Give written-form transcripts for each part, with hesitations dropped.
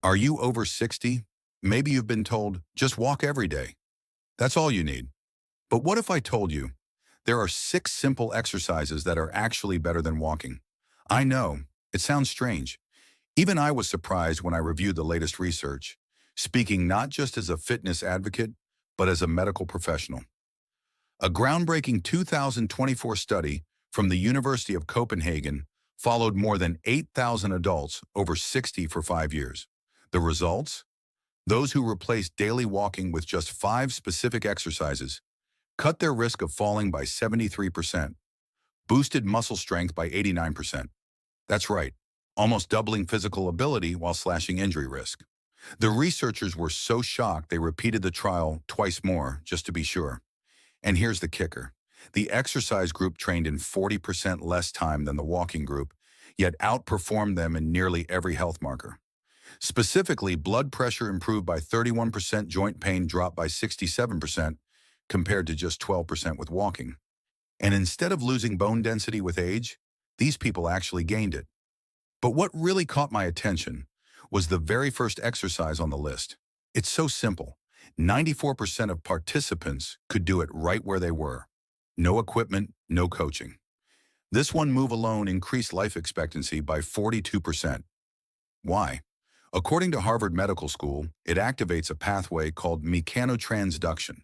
Are you over 60? Maybe you've been told, just walk every day. That's all you need. But what if I told you there are 6 simple exercises that are actually better than walking? I know, it sounds strange. Even I was surprised when I reviewed the latest research, speaking not just as a fitness advocate, but as a medical professional. A groundbreaking 2024 study from the University of Copenhagen followed more than 8,000 adults over 60 for 5 years. The results? Those who replaced daily walking with just 5 specific exercises cut their risk of falling by 73%, boosted muscle strength by 89%. That's right, almost doubling physical ability while slashing injury risk. The researchers were so shocked they repeated the trial twice more, just to be sure. And here's the kicker. The exercise group trained in 40% less time than the walking group, yet outperformed them in nearly every health marker. Specifically, blood pressure improved by 31%, joint pain dropped by 67%, compared to just 12% with walking. And instead of losing bone density with age, these people actually gained it. But what really caught my attention was the very first exercise on the list. It's so simple. 94% of participants could do it right where they were. No equipment, no coaching. This one move alone increased life expectancy by 42%. Why? According to Harvard Medical School, it activates a pathway called mechanotransduction,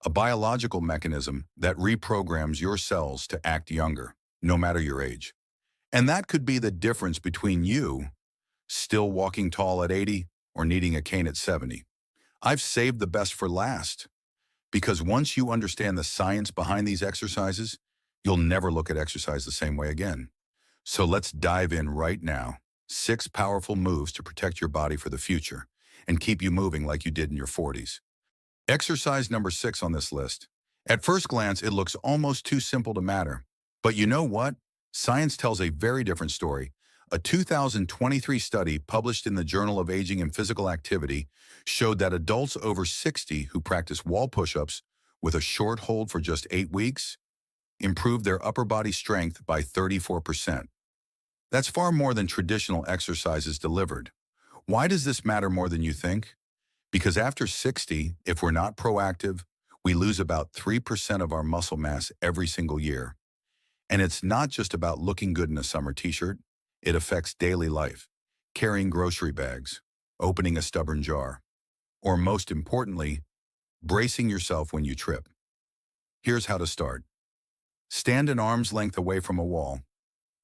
a biological mechanism that reprograms your cells to act younger, no matter your age. And that could be the difference between you still walking tall at 80 or needing a cane at 70. I've saved the best for last, because once you understand the science behind these exercises, you'll never look at exercise the same way again. So let's dive in right now. 6 powerful moves to protect your body for the future and keep you moving like you did in your 40s. Exercise number 6 on this list. At first glance, it looks almost too simple to matter. But you know what? Science tells a very different story. A 2023 study published in the Journal of Aging and Physical Activity showed that adults over 60 who practice wall push-ups with a short hold for just 8 weeks improved their upper body strength by 34%. That's far more than traditional exercises delivered. Why does this matter more than you think? Because after 60, if we're not proactive, we lose about 3% of our muscle mass every single year. And it's not just about looking good in a summer t-shirt. It affects daily life, carrying grocery bags, opening a stubborn jar, or most importantly, bracing yourself when you trip. Here's how to start. Stand an arm's length away from a wall.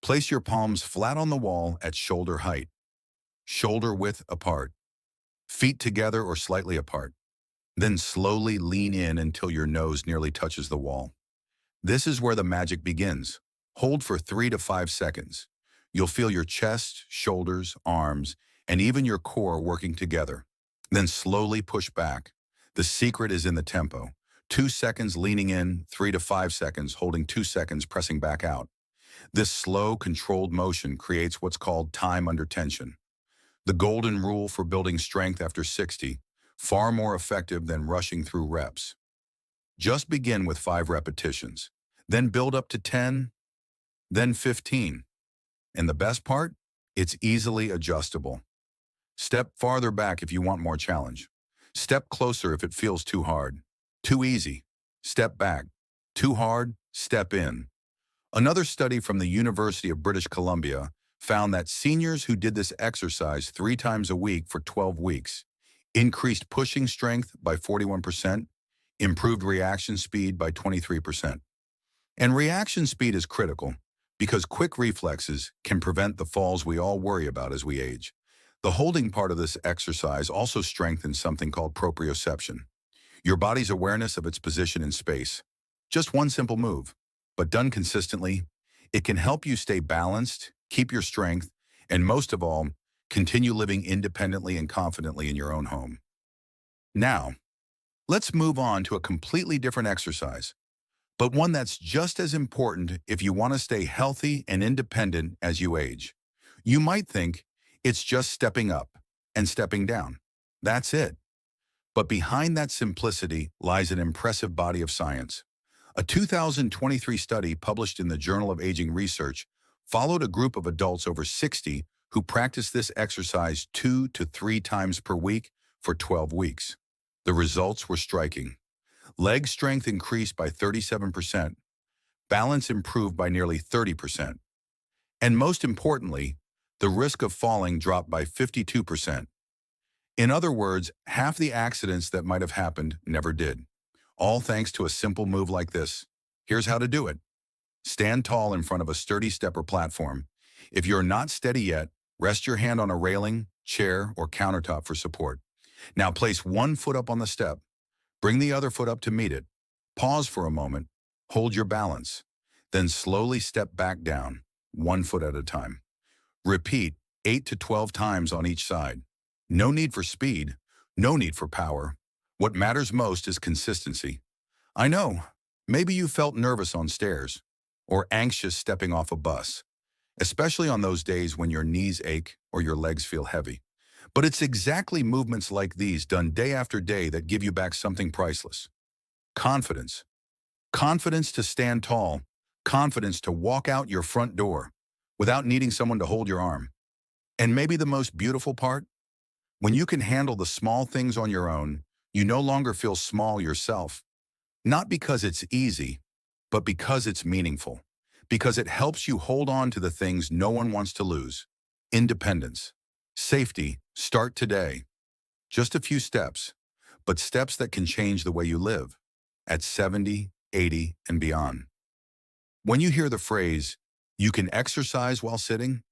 Place your palms flat on the wall at shoulder height, shoulder width apart, feet together or slightly apart. Then slowly lean in until your nose nearly touches the wall. This is where the magic begins. Hold for 3 to 5 seconds. You'll feel your chest, shoulders, arms, and even your core working together. Then slowly push back. The secret is in the tempo. 2 seconds leaning in, 3 to 5 seconds holding, 2 seconds pressing back out. This slow, controlled motion creates what's called time under tension. The golden rule for building strength after 60, far more effective than rushing through reps. Just begin with 5 repetitions, then build up to 10, then 15. And the best part? It's easily adjustable. Step farther back if you want more challenge. Step closer if it feels too hard. Too easy. Step back. Too hard. Step in. Another study from the University of British Columbia found that seniors who did this exercise 3 times a week for 12 weeks increased pushing strength by 41%, improved reaction speed by 23%. And reaction speed is critical because quick reflexes can prevent the falls we all worry about as we age. The holding part of this exercise also strengthens something called proprioception, your body's awareness of its position in space. Just one simple move, but done consistently, it can help you stay balanced, keep your strength, and most of all, continue living independently and confidently in your own home. Now, let's move on to a completely different exercise, but one that's just as important if you want to stay healthy and independent as you age. You might think it's just stepping up and stepping down. That's it. But behind that simplicity lies an impressive body of science. A 2023 study published in the Journal of Aging Research followed a group of adults over 60 who practiced this exercise 2 to 3 times per week for 12 weeks. The results were striking. Leg strength increased by 37%, balance improved by nearly 30%, and most importantly, the risk of falling dropped by 52%. In other words, half the accidents that might have happened never did. All thanks to a simple move like this. Here's how to do it. Stand tall in front of a sturdy step or platform. If you're not steady yet, rest your hand on a railing, chair, or countertop for support. Now place one foot up on the step. Bring the other foot up to meet it. Pause for a moment. Hold your balance. Then slowly step back down, 1 foot at a time. Repeat 8 to 12 times on each side. No need for speed, no need for power. What matters most is consistency. I know, maybe you felt nervous on stairs or anxious stepping off a bus, especially on those days when your knees ache or your legs feel heavy. But it's exactly movements like these done day after day that give you back something priceless. Confidence. Confidence to stand tall. Confidence to walk out your front door without needing someone to hold your arm. And maybe the most beautiful part? When you can handle the small things on your own, you no longer feel small yourself. Not because it's easy, but because it's meaningful. Because it helps you hold on to the things no one wants to lose. Independence. Safety. Start today. Just a few steps, but steps that can change the way you live at 70, 80, and beyond. When you hear the phrase, "You can exercise while sitting,"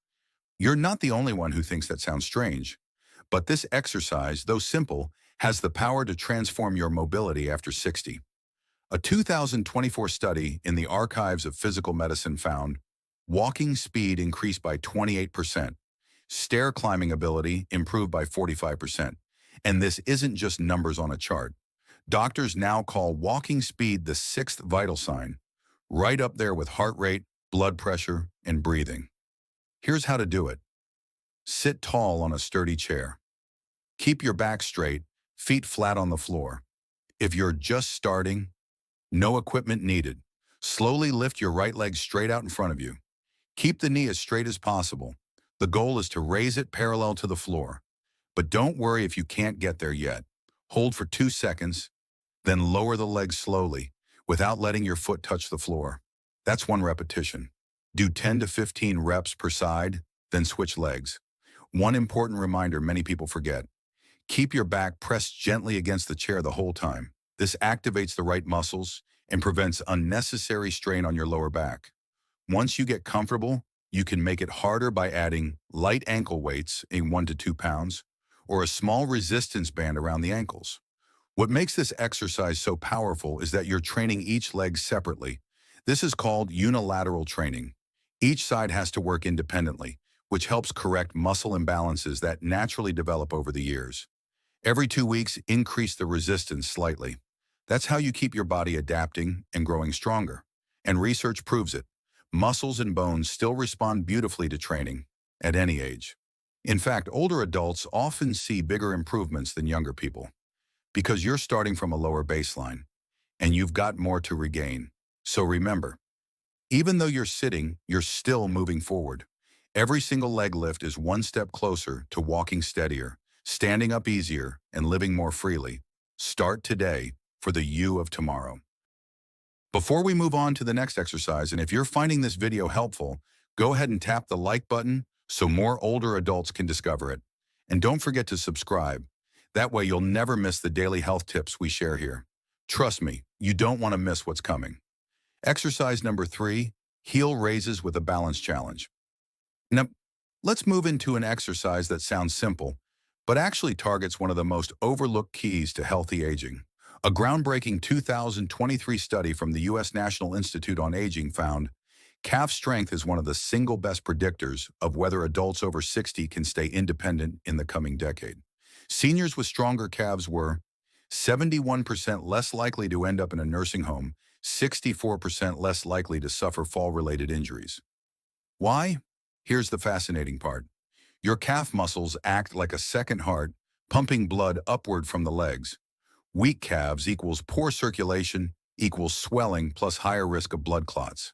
you're not the only one who thinks that sounds strange. But this exercise, though simple, has the power to transform your mobility after 60. A 2024 study in the Archives of Physical Medicine found walking speed increased by 28%, stair climbing ability improved by 45%. And this isn't just numbers on a chart. Doctors now call walking speed the sixth vital sign, right up there with heart rate, blood pressure, and breathing. Here's how to do it. Sit tall on a sturdy chair. Keep your back straight, feet flat on the floor. If you're just starting, no equipment needed. Slowly lift your right leg straight out in front of you. Keep the knee as straight as possible. The goal is to raise it parallel to the floor. But don't worry if you can't get there yet. Hold for 2 seconds, then lower the leg slowly without letting your foot touch the floor. That's 1 repetition. Do 10 to 15 reps per side, then switch legs. One important reminder many people forget. Keep your back pressed gently against the chair the whole time. This activates the right muscles and prevents unnecessary strain on your lower back. Once you get comfortable, you can make it harder by adding light ankle weights, 1 to 2 pounds, or a small resistance band around the ankles. What makes this exercise so powerful is that you're training each leg separately. This is called unilateral training. Each side has to work independently, which helps correct muscle imbalances that naturally develop over the years. Every 2 weeks, increase the resistance slightly. That's how you keep your body adapting and growing stronger. And research proves it. Muscles and bones still respond beautifully to training at any age. In fact, older adults often see bigger improvements than younger people because you're starting from a lower baseline and you've got more to regain. So remember, even though you're sitting, you're still moving forward. Every single leg lift is 1 step closer to walking steadier, standing up easier, and living more freely. Start today for the you of tomorrow. Before we move on to the next exercise, and if you're finding this video helpful, go ahead and tap the like button so more older adults can discover it. And don't forget to subscribe. That way you'll never miss the daily health tips we share here. Trust me, you don't want to miss what's coming. Exercise number 3, heel raises with a balance challenge. Now, let's move into an exercise that sounds simple, but actually targets one of the most overlooked keys to healthy aging. A groundbreaking 2023 study from the U.S. National Institute on Aging found calf strength is one of the single best predictors of whether adults over 60 can stay independent in the coming decade. Seniors with stronger calves were 71% less likely to end up in a nursing home, 64% less likely to suffer fall-related injuries. Why? Here's the fascinating part. Your calf muscles act like a second heart, pumping blood upward from the legs. Weak calves equals poor circulation equals swelling plus higher risk of blood clots.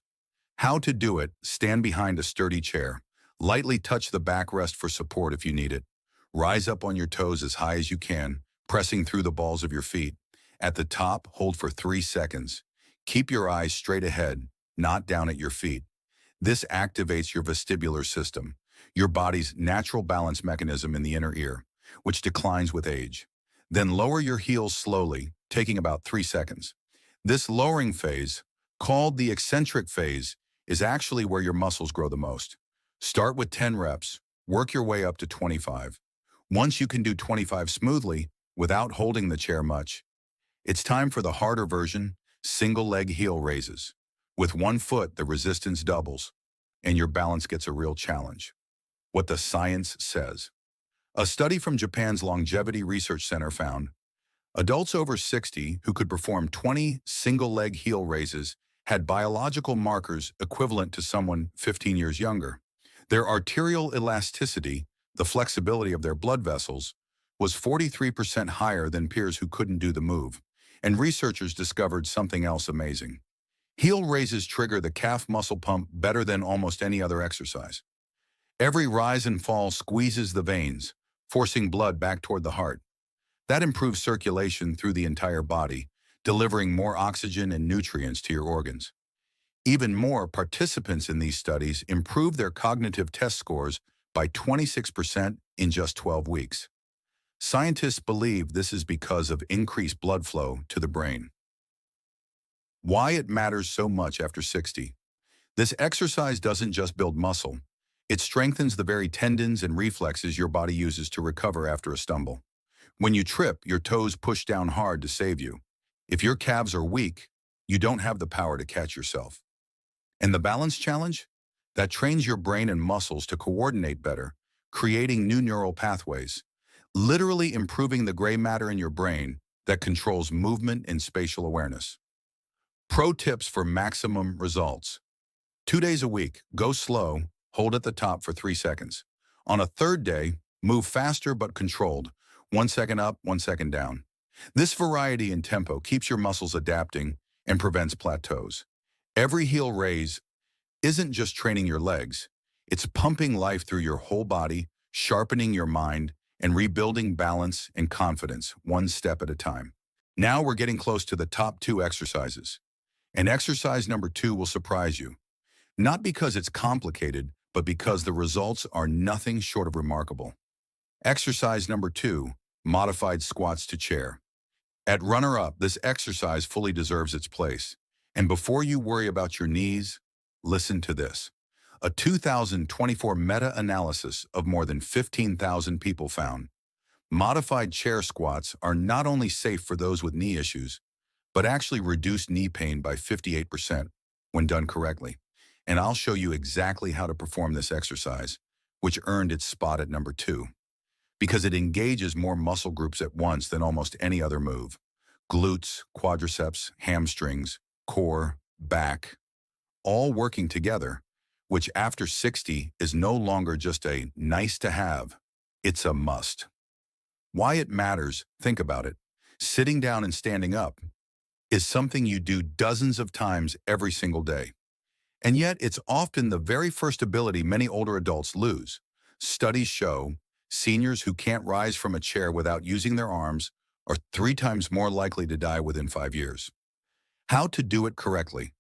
How to do it: stand behind a sturdy chair. Lightly touch the backrest for support if you need it. Rise up on your toes as high as you can, pressing through the balls of your feet. At the top, hold for 3 seconds. Keep your eyes straight ahead, not down at your feet. This activates your vestibular system, your body's natural balance mechanism in the inner ear, which declines with age. Then lower your heels slowly, taking about 3 seconds. This lowering phase, called the eccentric phase, is actually where your muscles grow the most. Start with 10 reps, work your way up to 25. Once you can do 25 smoothly, without holding the chair much, it's time for the harder version, single leg heel raises. With one foot, the resistance doubles, and your balance gets a real challenge. What the science says. A study from Japan's Longevity Research Center found adults over 60 who could perform 20 single-leg heel raises had biological markers equivalent to someone 15 years younger. Their arterial elasticity, the flexibility of their blood vessels, was 43% higher than peers who couldn't do the move. And researchers discovered something else amazing. Heel raises trigger the calf muscle pump better than almost any other exercise. Every rise and fall squeezes the veins, forcing blood back toward the heart. That improves circulation through the entire body, delivering more oxygen and nutrients to your organs. Even more, participants in these studies improved their cognitive test scores by 26% in just 12 weeks. Scientists believe this is because of increased blood flow to the brain. Why it matters so much after 60. This exercise doesn't just build muscle. It strengthens the very tendons and reflexes your body uses to recover after a stumble. When you trip, your toes push down hard to save you. If your calves are weak, you don't have the power to catch yourself. And the balance challenge? That trains your brain and muscles to coordinate better, creating new neural pathways, literally improving the gray matter in your brain that controls movement and spatial awareness. Pro tips for maximum results. 2 days a week, go slow, hold at the top for 3 seconds. On a third day, move faster but controlled, 1 second up, 1 second down. This variety in tempo keeps your muscles adapting and prevents plateaus. Every heel raise isn't just training your legs, it's pumping life through your whole body, sharpening your mind, and rebuilding balance and confidence one step at a time. Now we're getting close to the top 2 exercises. And exercise number 2 will surprise you. Not because it's complicated, but because the results are nothing short of remarkable. Exercise number 2, modified squats to chair. At runner-up, this exercise fully deserves its place. And before you worry about your knees, listen to this. A 2024 meta-analysis of more than 15,000 people found modified chair squats are not only safe for those with knee issues, but actually reduce knee pain by 58% when done correctly. And I'll show you exactly how to perform this exercise, which earned its spot at number 2, because it engages more muscle groups at once than almost any other move. Glutes, quadriceps, hamstrings, core, back, all working together, which after 60 is no longer just a nice to have, it's a must. Why it matters, think about it. Sitting down and standing up is something you do dozens of times every single day. And yet it's often the very first ability many older adults lose. Studies show seniors who can't rise from a chair without using their arms are 3 times more likely to die within 5 years. How to do it correctly.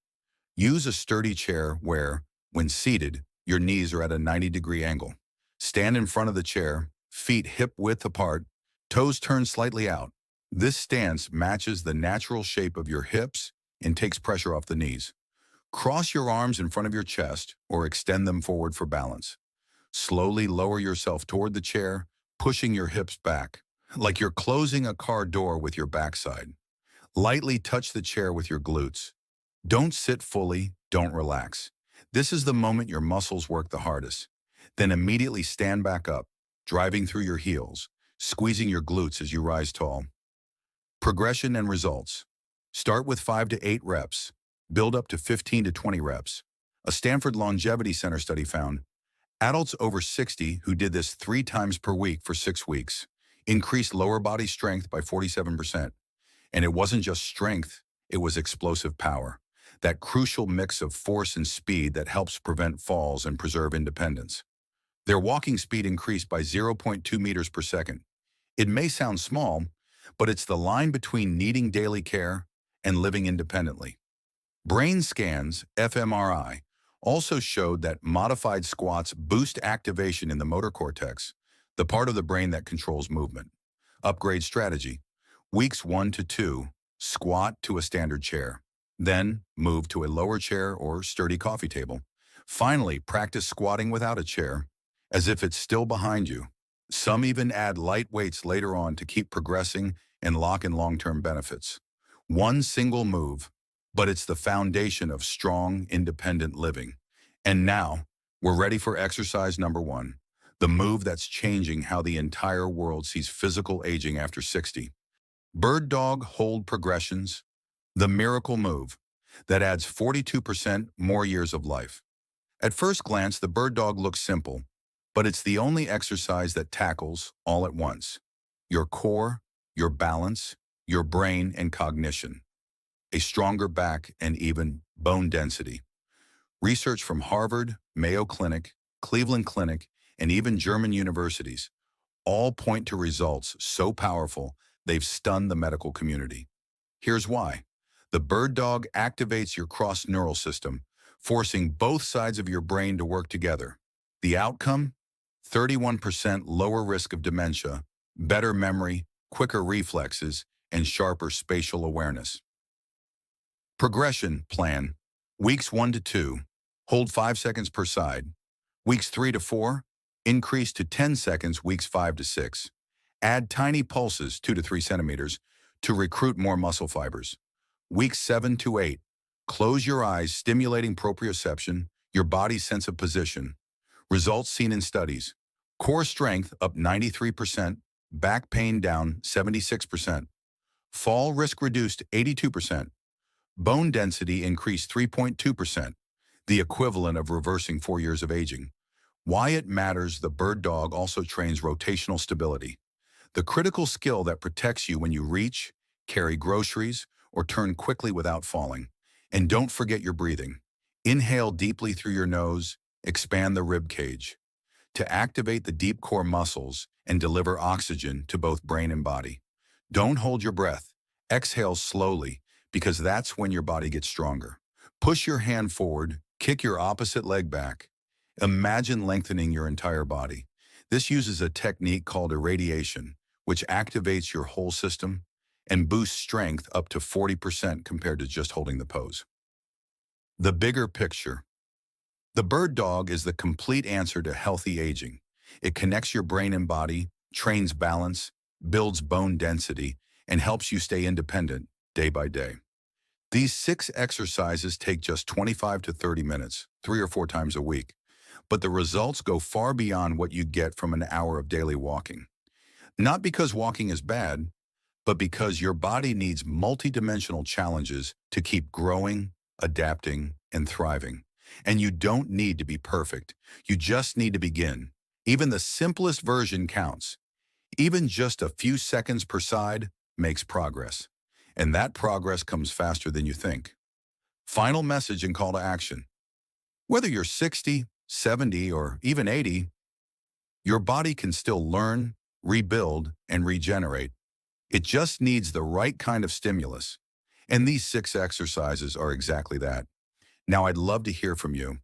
Use a sturdy chair where, when seated, your knees are at a 90-degree angle. Stand in front of the chair, feet hip-width apart, toes turned slightly out. This stance matches the natural shape of your hips and takes pressure off the knees. Cross your arms in front of your chest or extend them forward for balance. Slowly lower yourself toward the chair, pushing your hips back, like you're closing a car door with your backside. Lightly touch the chair with your glutes. Don't sit fully, don't relax. This is the moment your muscles work the hardest. Then immediately stand back up, driving through your heels, squeezing your glutes as you rise tall. Progression and results. Start with 5 to 8 reps. Build up to 15 to 20 reps. A Stanford Longevity Center study found adults over 60 who did this 3 times per week for 6 weeks increased lower body strength by 47%. And it wasn't just strength, it was explosive power. That crucial mix of force and speed that helps prevent falls and preserve independence. Their walking speed increased by zero point 0.2 meters per second. It may sound small, but it's the line between needing daily care and living independently. Brain scans, fMRI, also showed that modified squats boost activation in the motor cortex, the part of the brain that controls movement. Upgrade strategy. Weeks 1 to 2, squat to a standard chair. Then move to a lower chair or sturdy coffee table. Finally, practice squatting without a chair, as if it's still behind you. Some even add light weights later on to keep progressing and lock in long-term benefits. One single move, but it's the foundation of strong, independent living. And now, we're ready for exercise number 1, the move that's changing how the entire world sees physical aging after 60. Bird dog hold progressions, the miracle move that adds 42% more years of life. At first glance, the bird dog looks simple, but it's the only exercise that tackles, all at once, your core, your balance, your brain, and cognition, a stronger back, and even bone density. Research from Harvard, Mayo Clinic, Cleveland Clinic, and even German universities all point to results so powerful they've stunned the medical community. Here's why. The bird dog activates your cross-neural system, forcing both sides of your brain to work together. The outcome? 31% lower risk of dementia, better memory, quicker reflexes, and sharper spatial awareness. Progression plan. Weeks 1 to 2, hold 5 seconds per side. Weeks 3 to 4, increase to 10 seconds weeks 5 to 6. Add tiny pulses 2 to 3 centimeters to recruit more muscle fibers. Weeks 7 to 8, close your eyes, stimulating proprioception, your body's sense of position. Results seen in studies. Core strength up 93%, back pain down 76%. Fall risk reduced 82%. Bone density increased 3.2%, the equivalent of reversing 4 years of aging. Why it matters: the bird dog also trains rotational stability, the critical skill that protects you when you reach, carry groceries, or turn quickly without falling. And don't forget your breathing. Inhale deeply through your nose, expand the rib cage to activate the deep core muscles and deliver oxygen to both brain and body. Don't hold your breath. Exhale slowly, because that's when your body gets stronger. Push your hand forward, kick your opposite leg back. Imagine lengthening your entire body. This uses a technique called irradiation, which activates your whole system and boosts strength up to 40% compared to just holding the pose. The bigger picture. The bird dog is the complete answer to healthy aging. It connects your brain and body, trains balance, builds bone density, and helps you stay independent day by day. These 6 exercises take just 25 to 30 minutes, 3 or 4 times a week, but the results go far beyond what you get from an hour of daily walking. Not because walking is bad, but because your body needs multidimensional challenges to keep growing, adapting, and thriving. And you don't need to be perfect. You just need to begin. Even the simplest version counts. Even just a few seconds per side makes progress. And that progress comes faster than you think. Final message and call to action. Whether you're 60, 70, or even 80, your body can still learn, rebuild, and regenerate. It just needs the right kind of stimulus. And these 6 exercises are exactly that. Now, I'd love to hear from you.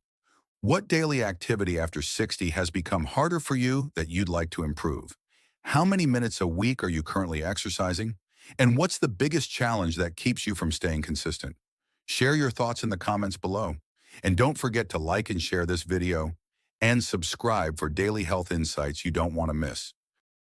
What daily activity after 60 has become harder for you that you'd like to improve? How many minutes a week are you currently exercising? And what's the biggest challenge that keeps you from staying consistent? Share your thoughts in the comments below. And don't forget to like and share this video and subscribe for daily health insights you don't want to miss.